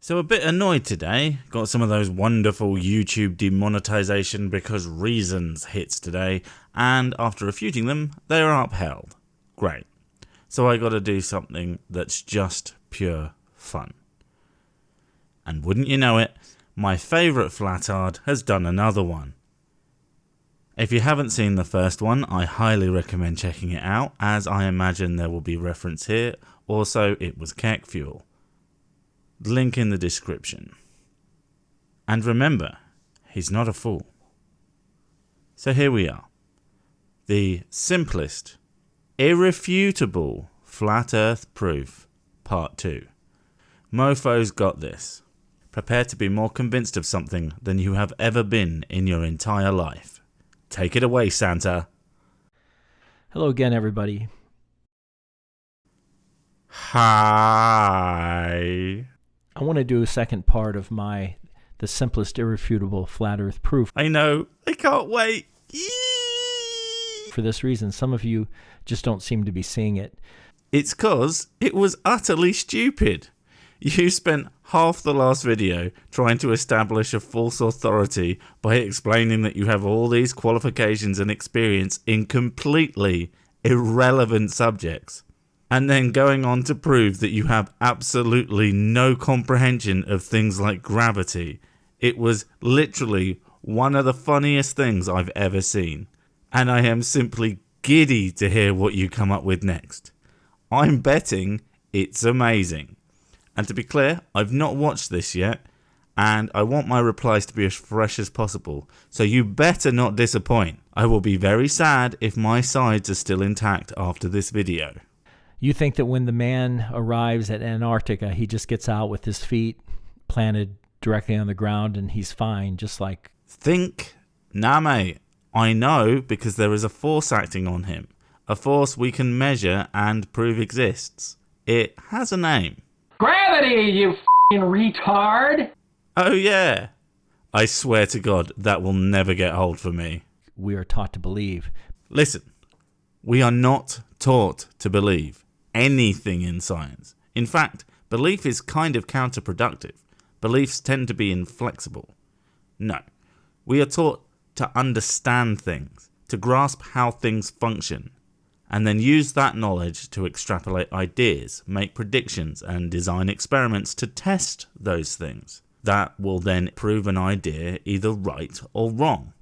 So a bit annoyed today, got some of those wonderful YouTube demonetization because reasons hits today, and after refuting them, they are upheld. Great. So I gotta do something that's just pure fun. And wouldn't you know it, my favourite flatard has done another one. If you haven't seen the first one, I highly recommend checking it out, as I imagine there will be reference here. Also, it was Keck Fuel. Link in the description. And remember, he's not a fool. So here we are. The simplest, irrefutable flat earth proof, part 2. Mofo's got this. Prepare to be more convinced of something than you have ever been in your entire life. Take it away, Santa. Hello again, everybody. Hi. I want to do a second part of the simplest irrefutable flat earth proof. I know. I can't wait. For this reason, some of you just don't seem to be seeing it. It's 'cause it was utterly stupid. You spent half the last video trying to establish a false authority by explaining that you have all these qualifications and experience in completely irrelevant subjects, and then going on to prove that you have absolutely no comprehension of things like gravity. It was literally one of the funniest things I've ever seen, and I am simply giddy to hear what you come up with next. I'm betting it's amazing. And to be clear, I've not watched this yet, and I want my replies to be as fresh as possible, so you better not disappoint. I will be very sad if my sides are still intact after this video. You think that when the man arrives at Antarctica, he just gets out with his feet planted directly on the ground and he's fine, just like... Think? Nah, mate. I know because there is a force acting on him. A force we can measure and prove exists. It has a name. Gravity, you f***ing retard! Oh yeah. I swear to God, that will never get old for me. We are taught to believe. Listen, we are not taught to believe anything in science. In fact, belief is kind of counterproductive. Beliefs tend to be inflexible. No, we are taught to understand things, to grasp how things function, and then use that knowledge to extrapolate ideas, make predictions, and design experiments to test those things. That will then prove an idea either right or wrong.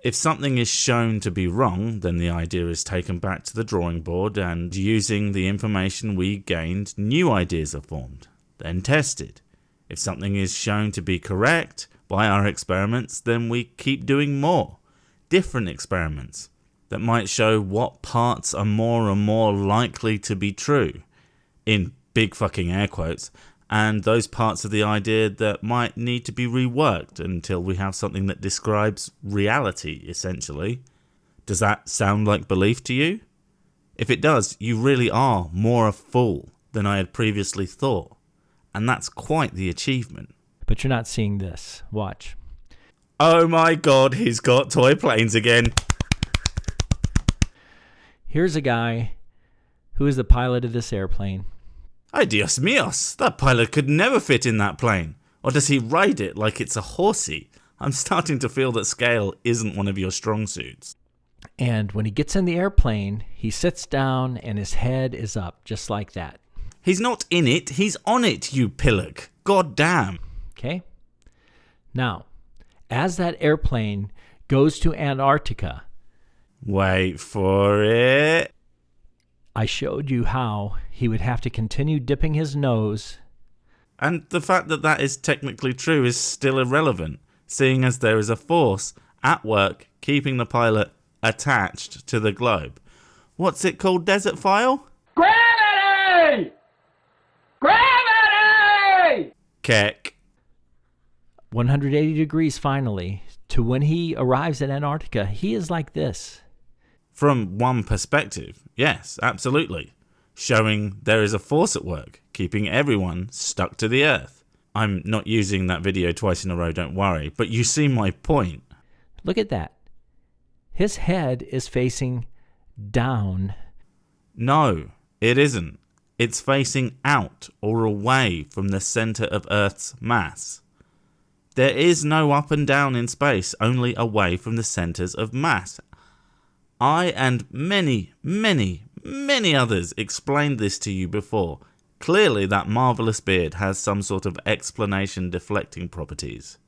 If something is shown to be wrong, then the idea is taken back to the drawing board, and using the information we gained, new ideas are formed, then tested. If something is shown to be correct by our experiments, then we keep doing more, different experiments that might show what parts are more and more likely to be true, in big fucking air quotes, and those parts of the idea that might need to be reworked until we have something that describes reality, essentially. Does that sound like belief to you? If it does, you really are more a fool than I had previously thought, and that's quite the achievement. But you're not seeing this. Watch. Oh my God, he's got toy planes again. Here's a guy who is the pilot of this airplane. Ay Dios míos, that pilot could never fit in that plane. Or does he ride it like it's a horsey? I'm starting to feel that scale isn't one of your strong suits. And when he gets in the airplane, he sits down and his head is up, just like that. He's not in it, he's on it, you pillock. God damn. Okay? Now, as that airplane goes to Antarctica... Wait for it. I showed you how he would have to continue dipping his nose. And the fact that that is technically true is still irrelevant, seeing as there is a force at work keeping the pilot attached to the globe. What's it called, Desert File? Gravity! Gravity! Keck. 180 degrees finally, to when he arrives at Antarctica, he is like this. From one perspective, yes, absolutely. Showing there is a force at work, keeping everyone stuck to the earth. I'm not using that video twice in a row, don't worry, but you see my point. Look at that. His head is facing down. No, it isn't. It's facing out or away from the center of Earth's mass. There is no up and down in space, only away from the centers of mass. I and many, many, many others explained this to you before. Clearly that marvellous beard has some sort of explanation deflecting properties.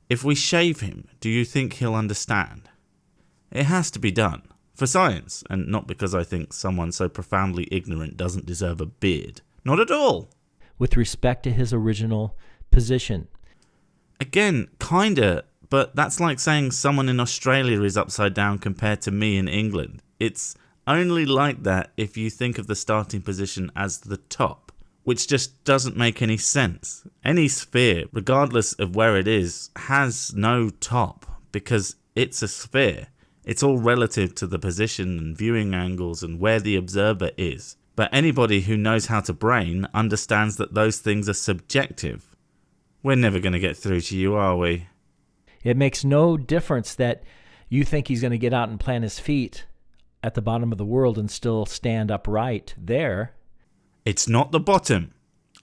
If we shave him, do you think he'll understand? It has to be done. For science, and not because I think someone so profoundly ignorant doesn't deserve a beard. Not at all. With respect to his original position. Again, kinda, but that's like saying someone in Australia is upside down compared to me in England. It's only like that if you think of the starting position as the top, which just doesn't make any sense. Any sphere, regardless of where it is, has no top because it's a sphere. It's all relative to the position and viewing angles and where the observer is. But anybody who knows how to brain understands that those things are subjective. We're never going to get through to you, are we? It makes no difference that you think he's going to get out and plant his feet at the bottom of the world and still stand upright there. It's not the bottom.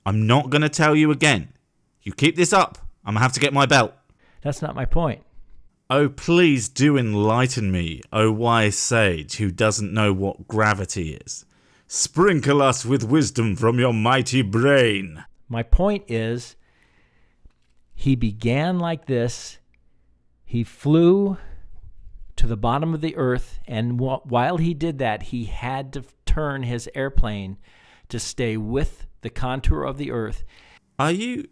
I'm not going to tell you again. You keep this up, I'm going to have to get my belt. That's not my point. Oh, please do enlighten me, O wise sage who doesn't know what gravity is. Sprinkle us with wisdom from your mighty brain. My point is, he began like this. He flew to the bottom of the earth, and while he did that, he had to turn his airplane to stay with the contour of the earth. Are you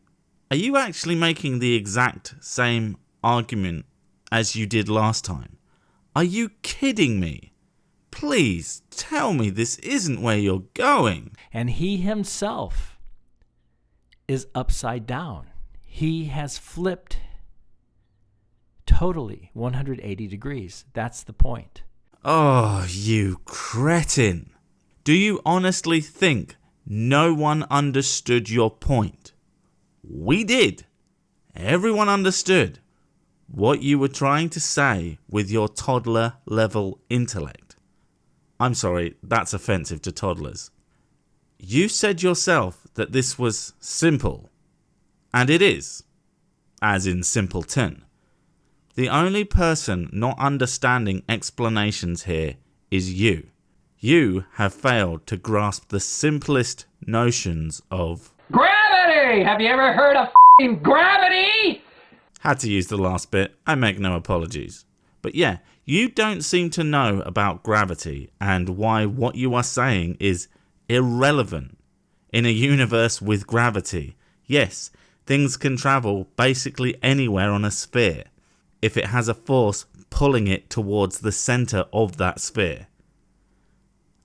actually making the exact same argument as you did last time? Are you kidding me? Please tell me this isn't where you're going. And he himself is upside down. He has flipped totally 180 degrees. That's the point. Oh, you cretin. Do you honestly think no one understood your point? We did. Everyone understood what you were trying to say with your toddler-level intellect. I'm sorry, that's offensive to toddlers. You said yourself that this was simple. And it is, as in simpleton. The only person not understanding explanations here is you. You have failed to grasp the simplest notions of Gravity! Have you ever heard of f***ing gravity? Had to use the last bit, I make no apologies. But yeah, you don't seem to know about gravity and why what you are saying is irrelevant. In a universe with gravity, yes, things can travel basically anywhere on a sphere if it has a force pulling it towards the center of that sphere.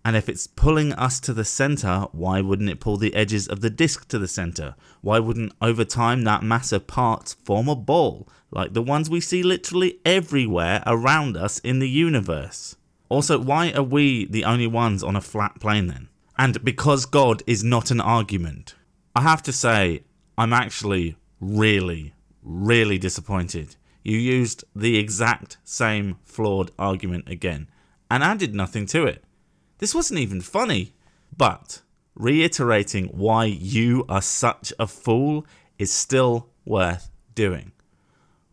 And if it's pulling us to the center, why wouldn't it pull the edges of the disk to the center? Why wouldn't over time that mass of parts form a ball, like the ones we see literally everywhere around us in the universe? Also, why are we the only ones on a flat plane then? And because God is not an argument. I have to say, I'm actually really, really disappointed. You used the exact same flawed argument again, and added nothing to it. This wasn't even funny, but reiterating why you are such a fool is still worth doing.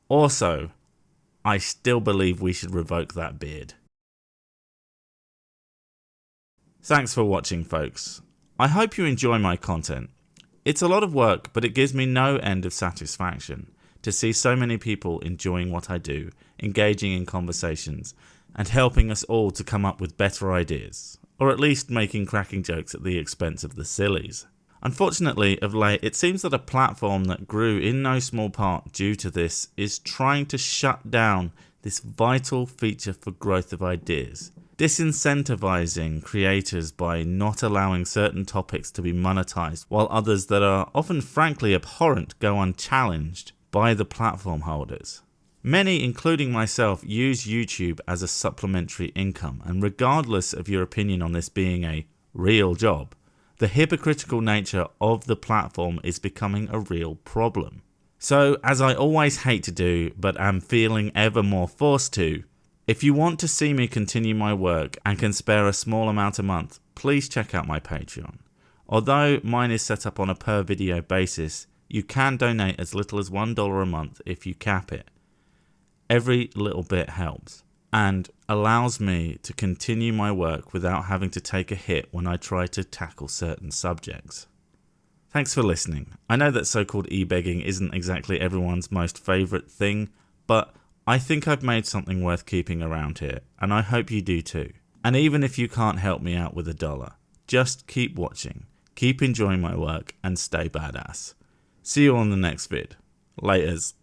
Also, I still believe we should revoke that beard. Thanks for watching, folks. I hope you enjoy my content. It's a lot of work, but it gives me no end of satisfaction to see so many people enjoying what I do, engaging in conversations, and helping us all to come up with better ideas, or at least making cracking jokes at the expense of the sillies. Unfortunately, of late, it seems that a platform that grew in no small part due to this is trying to shut down this vital feature for growth of ideas, disincentivizing creators by not allowing certain topics to be monetized, while others that are often frankly abhorrent go unchallenged by the platform holders. Many, including myself, use YouTube as a supplementary income, and regardless of your opinion on this being a real job, the hypocritical nature of the platform is becoming a real problem. So, as I always hate to do, but am feeling ever more forced to, if you want to see me continue my work and can spare a small amount a month, please check out my Patreon. Although mine is set up on a per video basis, you can donate as little as $1 a month if you cap it. Every little bit helps and allows me to continue my work without having to take a hit when I try to tackle certain subjects. Thanks for listening. I know that so-called e-begging isn't exactly everyone's most favourite thing, but I think I've made something worth keeping around here, and I hope you do too. And even if you can't help me out with $1, just keep watching, keep enjoying my work, and stay badass. See you on the next vid. Laters.